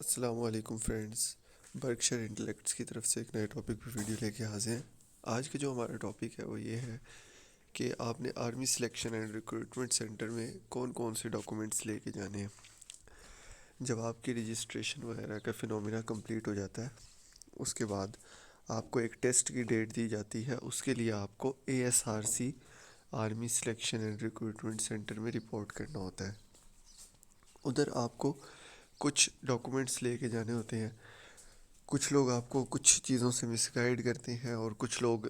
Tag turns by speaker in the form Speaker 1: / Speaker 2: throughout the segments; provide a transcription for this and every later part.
Speaker 1: السلام علیکم friends, برکشر intellects کی طرف سے ایک نئے ٹاپک پہ ویڈیو لے کے حاضر ہیں۔ آج کا جو ہمارا ٹاپک ہے وہ یہ ہے کہ آپ نے army selection and recruitment centre میں کون کون سے ڈاکومنٹس لے کے جانے ہیں۔ جب آپ کی رجسٹریشن وغیرہ کا فنومینا کمپلیٹ ہو جاتا ہے، اس کے بعد آپ کو ایک ٹیسٹ کی ڈیٹ دی جاتی ہے۔ اس کے لیے آپ کو ASRC army selection and recruitment centre میں رپورٹ کرنا ہوتا ہے۔ ادھر آپ کو کچھ ڈاکومنٹس لے کے جانے ہوتے ہیں۔ کچھ لوگ آپ کو کچھ چیزوں سے مس گائیڈ کرتے ہیں اور کچھ لوگ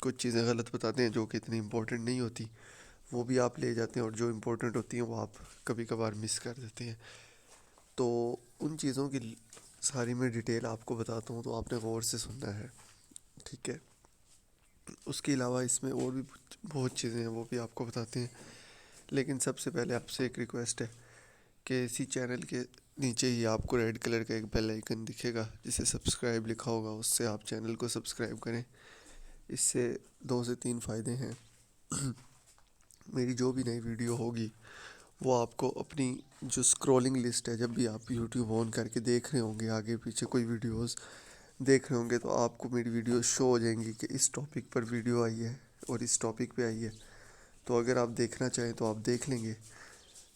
Speaker 1: کچھ چیزیں غلط بتاتے ہیں جو کہ اتنی امپورٹنٹ نہیں ہوتی، وہ بھی آپ لے جاتے ہیں، اور جو امپورٹنٹ ہوتی ہیں وہ آپ کبھی کبھار مس کر دیتے ہیں۔ تو ان چیزوں کی ساری میں ڈیٹیل آپ کو بتاتا ہوں، تو آپ نے غور سے سننا ہے، ٹھیک ہے؟ اس کے علاوہ اس میں اور بھی بہت چیزیں ہیں، وہ بھی آپ کو بتاتے ہیں۔ لیکن سب سے پہلے آپ سے ایک ریکویسٹ ہے کہ اسی چینل کے نیچے ہی آپ کو ریڈ کلر کا ایک بیل آئیکن دکھے گا جسے سبسکرائب لکھا ہوگا، اس سے آپ چینل کو سبسکرائب کریں۔ اس سے 2 سے 3 فائدے ہیں۔ میری جو بھی نئی ویڈیو ہوگی وہ آپ کو اپنی جو اسکرولنگ لسٹ ہے، جب بھی آپ یوٹیوب آن کر کے دیکھ رہے ہوں گے، آگے پیچھے کوئی ویڈیوز دیکھ رہے ہوں گے، تو آپ کو میری ویڈیو شو ہو جائیں گی کہ اس ٹاپک پر ویڈیو آئی ہے اور اس ٹاپک پہ آئی ہے۔ تو اگر آپ دیکھنا چاہیں تو آپ دیکھ لیں گے،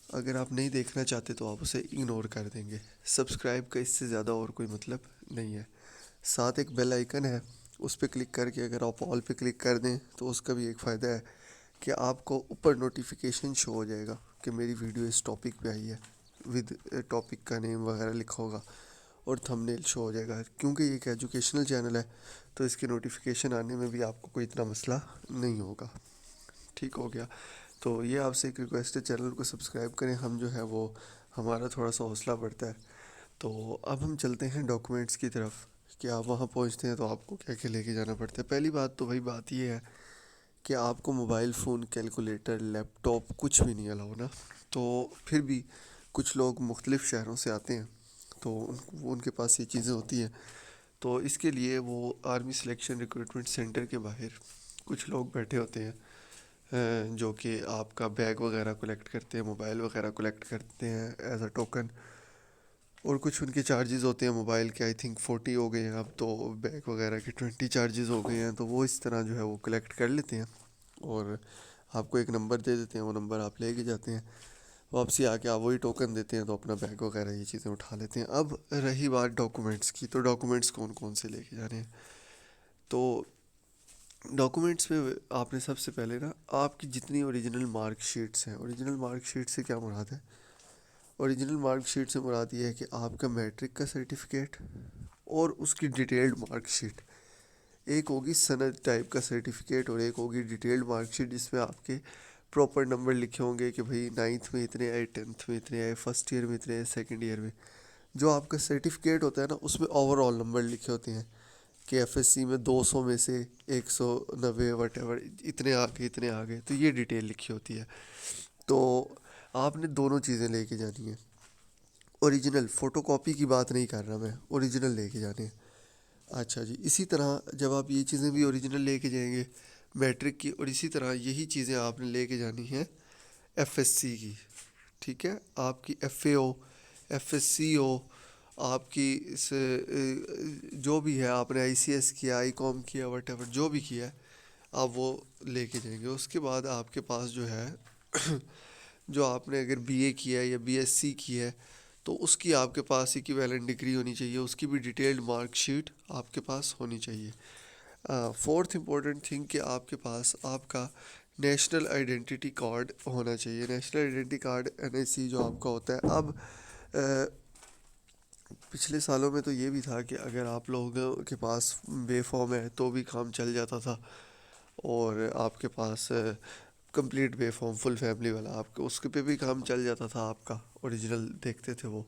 Speaker 1: اگر آپ نہیں دیکھنا چاہتے تو آپ اسے اگنور کر دیں گے۔ سبسکرائب کا اس سے زیادہ اور کوئی مطلب نہیں ہے۔ ساتھ ایک بیل آئیکن ہے، اس پہ کلک کر کے اگر آپ آل پہ کلک کر دیں تو اس کا بھی ایک فائدہ ہے کہ آپ کو اوپر نوٹیفیکیشن شو ہو جائے گا کہ میری ویڈیو اس ٹاپک پہ آئی ہے، ود ٹاپک کا نیم وغیرہ لکھا ہوگا، اور تھمبنیل شو ہو جائے گا۔ کیونکہ یہ ایک ایجوکیشنل چینل ہے تو اس کی نوٹیفیکیشن آنے میں بھی آپ کو کوئی اتنا مسئلہ نہیں ہوگا۔ ٹھیک ہو گیا؟ تو یہ آپ سے ایک ریکویسٹ ہے، چینل کو سبسکرائب کریں، ہم جو ہے وہ ہمارا تھوڑا سا حوصلہ بڑھتا ہے۔ تو اب ہم چلتے ہیں ڈاکومنٹس کی طرف کہ آپ وہاں پہنچتے ہیں تو آپ کو کیا کیا لے کے جانا پڑتا ہے۔ پہلی بات تو وہی بات یہ ہے کہ آپ کو موبائل فون، کیلکولیٹر، لیپ ٹاپ کچھ بھی نہیں الاؤ نا۔ تو پھر بھی کچھ لوگ مختلف شہروں سے آتے ہیں تو ان کے پاس یہ چیزیں ہوتی ہیں، تو اس کے لیے وہ آرمی سلیکشن ریکروٹمنٹ سینٹر کے باہر کچھ لوگ بیٹھے ہوتے ہیں جو کہ آپ کا بیگ وغیرہ کلیکٹ کرتے ہیں، موبائل وغیرہ کلیکٹ کرتے ہیں ایز اے ٹوکن، اور کچھ ان کے چارجز ہوتے ہیں۔ موبائل کے آئی تھنک 40 ہو گئے ہیں اب، تو بیگ وغیرہ کے 20 چارجز ہو گئے ہیں، تو وہ اس طرح جو ہے وہ کلیکٹ کر لیتے ہیں اور آپ کو ایک نمبر دے دیتے ہیں، وہ نمبر آپ لے کے جاتے ہیں، واپسی آ کے آپ وہی ٹوکن دیتے ہیں تو اپنا بیگ وغیرہ یہ چیزیں اٹھا لیتے ہیں۔ اب رہی بات ڈاکومنٹس کی، تو ڈاکومنٹس کون کون سے لے کے جانے ہیں؟ تو ڈاکومنٹس میں آپ نے سب سے پہلے نا آپ کی جتنی اوریجنل مارک شیٹس ہیں، اوریجنل مارک شیٹ سے کیا مراد ہے؟ اوریجنل مارک شیٹ سے مراد یہ ہے کہ آپ کا میٹرک کا سرٹیفکیٹ اور اس کی ڈیٹیلڈ مارک شیٹ، ایک ہوگی سند ٹائپ کا سرٹیفکیٹ اور ایک ہوگی ڈیٹیلڈ مارک شیٹ جس میں آپ کے پراپر نمبر لکھے ہوں گے کہ بھئی 9th میں اتنے آئے، 10th میں اتنے آئے، فرسٹ ایئر میں اتنے آئے، سیکنڈ ایئر میں۔ جو آپ کا سرٹیفکیٹ ہوتا ہے نا، اس میں اوور آل نمبر لکھے ہوتے ہیں کہ FSC میں 200 میں سے 190 وٹ ایور اتنے آ گئے، تو یہ ڈیٹیل لکھی ہوتی ہے۔ تو آپ نے دونوں چیزیں لے کے جانی ہیں۔ اوریجنل فوٹو کاپی کی بات نہیں کر رہا میں، اوریجنل لے کے جانے ہیں۔ اچھا جی، اسی طرح جب آپ یہ چیزیں بھی اوریجنل لے کے جائیں گے میٹرک کی، اور اسی طرح یہی چیزیں آپ نے لے کے جانی ہیں FSC کی، ٹھیک ہے؟ آپ کی FAO، FSC ہو، آپ کی جو بھی ہے، آپ نے ICS کیا، ICOM کیا، وٹ ایور جو بھی کیا ہے آپ وہ لے کے جائیں گے۔ اس کے بعد آپ کے پاس جو ہے جو آپ نے اگر BA کیا ہے یا BSc کیا ہے تو اس کی آپ کے پاس ایکویلنٹ ڈگری ہونی چاہیے، اس کی بھی ڈیٹیلڈ مارک شیٹ آپ کے پاس ہونی چاہیے۔ فورتھ امپورٹنٹ تھنگ کہ آپ کے پاس آپ کا نیشنل آئیڈینٹی کارڈ ہونا چاہیے۔ نیشنل آئیڈینٹی کارڈ NIC جو آپ کا ہوتا ہے۔ اب پچھلے سالوں میں تو یہ بھی تھا کہ اگر آپ لوگوں کے پاس بے فارم ہے تو بھی کام چل جاتا تھا، اور آپ کے پاس کمپلیٹ بے فارم فل فیملی والا آپ کے اس کے پہ بھی کام چل جاتا تھا، آپ کا اوریجنل دیکھتے تھے وہ،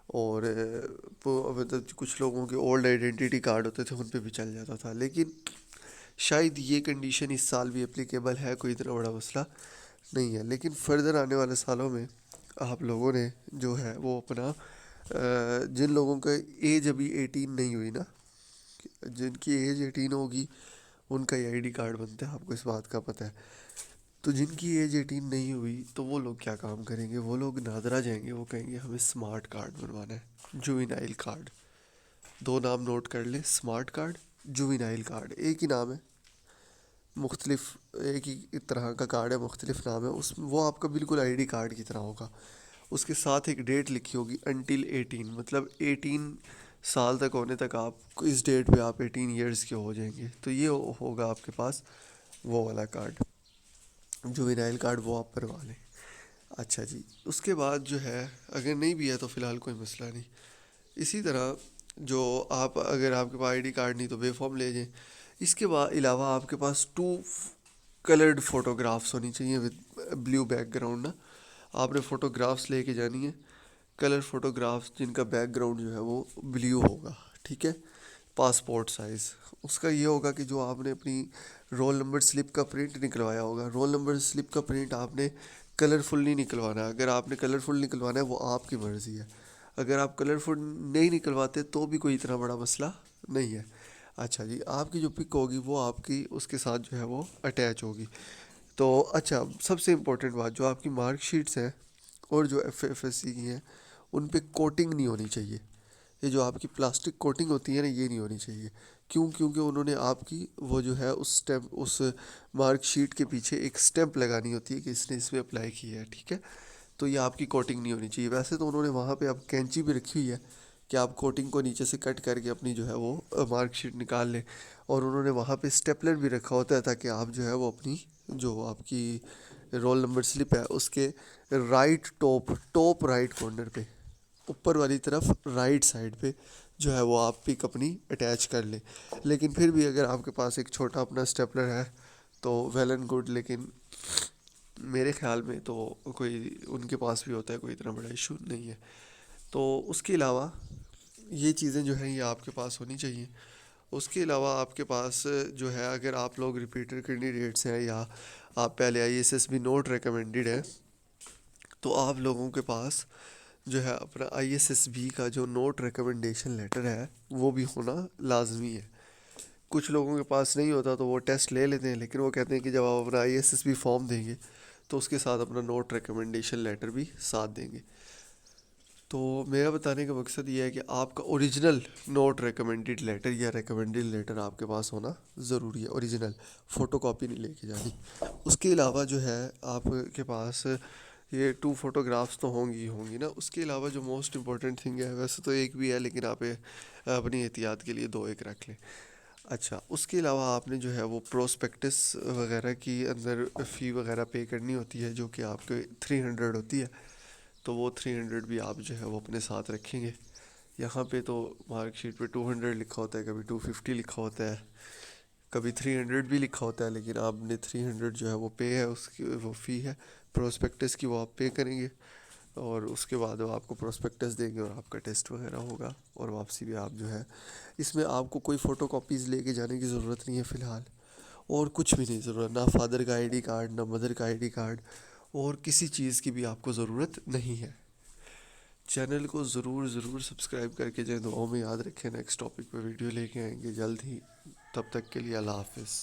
Speaker 1: اور مطلب کچھ لوگوں کے اولڈ آئیڈینٹی کارڈ ہوتے تھے ان پہ بھی چل جاتا تھا۔ لیکن شاید یہ کنڈیشن اس سال بھی اپلیکیبل ہے، کوئی اتنا بڑا مسئلہ نہیں ہے، لیکن فردر آنے والے سالوں میں آپ لوگوں نے جو ہے وہ اپنا جن لوگوں کا ایج ابھی 18 نہیں ہوئی نا، جن کی ایج 18 ہوگی ان کا یہ ID کارڈ بنتا ہے، آپ کو اس بات کا پتہ ہے۔ تو جن کی ایج 18 نہیں ہوئی تو وہ لوگ کیا کام کریں گے؟ وہ لوگ نادرا جائیں گے، وہ کہیں گے ہمیں اسمارٹ کارڈ بنوانا ہے، جوینائل کارڈ. دو نام نوٹ کر لیں، اسمارٹ کارڈ، جوینائل کارڈ، ایک ہی نام ہے، مختلف ایک ہی طرح کا کارڈ ہے، مختلف نام ہے. وہ آپ کا بالکل آئی ڈی کارڈ کی طرح ہوگا. اس کے ساتھ ایک ڈیٹ لکھی ہوگی، انٹل 18، مطلب 18 سال تک ہونے تک آپ اس ڈیٹ پہ آپ 18 ایئرس کے ہو جائیں گے. تو یہ ہوگا آپ کے پاس وہ والا کارڈ، جوینائل کارڈ، وہ آپ بنوا لیں. اچھا جی، اس کے بعد جو ہے اگر نہیں بھی ہے تو فی الحال کوئی مسئلہ نہیں. اسی طرح جو اگر آپ کے پاس آئی ڈی کارڈ نہیں تو بے فارم لے جائیں. اس کے بعد علاوہ آپ کے پاس 2 کلرڈ فوٹوگرافس ہونی چاہیے ود بلیو بیک گراؤنڈ نا. آپ نے فوٹوگرافس لے کے جانی ہے، کلر فوٹوگرافس جن کا بیک گراؤنڈ جو ہے وہ بلیو ہوگا، ٹھیک ہے، پاسپورٹ سائز. اس کا یہ ہوگا کہ جو آپ نے اپنی رول نمبر سلپ کا پرنٹ نکلوایا ہوگا، رول نمبر سلپ کا پرنٹ آپ نے کلرفل نہیں نکلوانا ہے. اگر آپ نے کلرفل نکلوانا ہے وہ آپ کی مرضی ہے. اگر آپ کلرفل نہیں نکلواتے تو بھی کوئی اتنا بڑا مسئلہ نہیں ہے. اچھا جی، آپ کی جو پک ہوگی وہ آپ کی اس کے ساتھ جو ہے وہ اٹیچ ہوگی. تو اچھا، سب سے امپورٹنٹ بات، جو آپ کی مارک شیٹس ہیں اور جو ایف ایس سی کی ہیں ان پہ کوٹنگ نہیں ہونی چاہیے. یہ جو آپ کی پلاسٹک کوٹنگ ہوتی ہے نا، یہ نہیں ہونی چاہیے. کیونکہ انہوں نے آپ کی وہ جو ہے اس مارک شیٹ کے پیچھے ایک اسٹیمپ لگانی ہوتی ہے کہ اس نے اس میں اپلائی کیا ہے، ٹھیک ہے. تو یہ آپ کی کوٹنگ نہیں ہونی چاہیے. ویسے تو انہوں نے وہاں پہ اب کینچی بھی رکھی ہوئی ہے کہ آپ کوٹنگ کو نیچے سے کٹ کر کے اپنی جو ہے وہ مارک شیٹ نکال لیں. اور انہوں نے وہاں پہ اسٹیپلر بھی رکھا ہوتا ہے تاکہ آپ جو ہے وہ اپنی جو آپ کی رول نمبر سلپ ہے اس کے رائٹ ٹاپ رائٹ کارنر پہ، اوپر والی طرف رائٹ سائڈ پہ جو ہے وہ آپ پک اپنی اٹیچ کر لیں. لیکن پھر بھی اگر آپ کے پاس ایک چھوٹا اپنا اسٹیپلر ہے تو ویل اینڈ گڈ، لیکن میرے خیال میں تو کوئی ان کے پاس بھی ہوتا ہے، کوئی اتنا بڑا ایشو نہیں ہے. تو اس کے علاوہ یہ چیزیں جو ہیں یہ آپ کے پاس ہونی چاہیے. اس کے علاوہ آپ کے پاس جو ہے اگر آپ لوگ ریپیٹر کینڈیڈیٹس ہیں یا آپ پہلے I S S B not recommended ہے تو آپ لوگوں کے پاس جو ہے اپنا آئی ایس ایس بی کا جو نوٹ ریکمنڈیشن لیٹر ہے وہ بھی ہونا لازمی ہے. کچھ لوگوں کے پاس نہیں ہوتا تو وہ ٹیسٹ لے لیتے ہیں، لیکن وہ کہتے ہیں کہ جب آپ اپنا آئی ایس ایس بی فارم دیں گے تو اس کے ساتھ اپنا نوٹ ریکمنڈیشن لیٹر بھی ساتھ دیں گے. تو میرا بتانے کا مقصد یہ ہے کہ آپ کا اوریجنل نوٹ ریکمینڈیڈ لیٹر یا ریکمینڈیڈ لیٹر آپ کے پاس ہونا ضروری ہے، اوریجنل، فوٹو کاپی نہیں لے کے جانی. اس کے علاوہ جو ہے آپ کے پاس یہ 2 فوٹوگرافس تو ہوں گی نا. اس کے علاوہ جو موسٹ امپورٹنٹ تھنگ ہے، ویسے تو ایک بھی ہے لیکن آپ اپنی احتیاط کے لیے 2 ایک رکھ لیں. اچھا، اس کے علاوہ آپ نے جو ہے وہ پروسپیکٹس وغیرہ کی اندر فی وغیرہ پے کرنی ہوتی ہے جو کہ آپ کے 300 ہوتی ہے. تو وہ 300 بھی آپ جو ہے وہ اپنے ساتھ رکھیں گے. یہاں پہ تو مارک شیٹ پہ 200 لکھا ہوتا ہے، کبھی 250 لکھا ہوتا ہے، کبھی 300 بھی لکھا ہوتا ہے، لیکن آپ نے 300 جو ہے وہ پے ہے، اس کی وہ فی ہے پروسپیکٹس کی، وہ آپ پے کریں گے. اور اس کے بعد وہ آپ کو پروسپیکٹس دیں گے اور آپ کا ٹیسٹ وغیرہ ہوگا اور واپسی بھی آپ جو ہے. اس میں آپ کو کوئی فوٹو کاپیز لے کے جانے کی ضرورت نہیں ہے فی الحال، اور کچھ بھی نہیں ضرورت، نہ فادر کا آئی ڈی کارڈ، نہ مدر کا آئی ڈی کارڈ، اور کسی چیز کی بھی آپ کو ضرورت نہیں ہے. چینل کو ضرور سبسکرائب کر کے جائیں. دعاؤں میں یاد رکھیں. نیکسٹ ٹاپک پہ ویڈیو لے کے آئیں گے جلد ہی. تب تک کے لیے اللہ حافظ.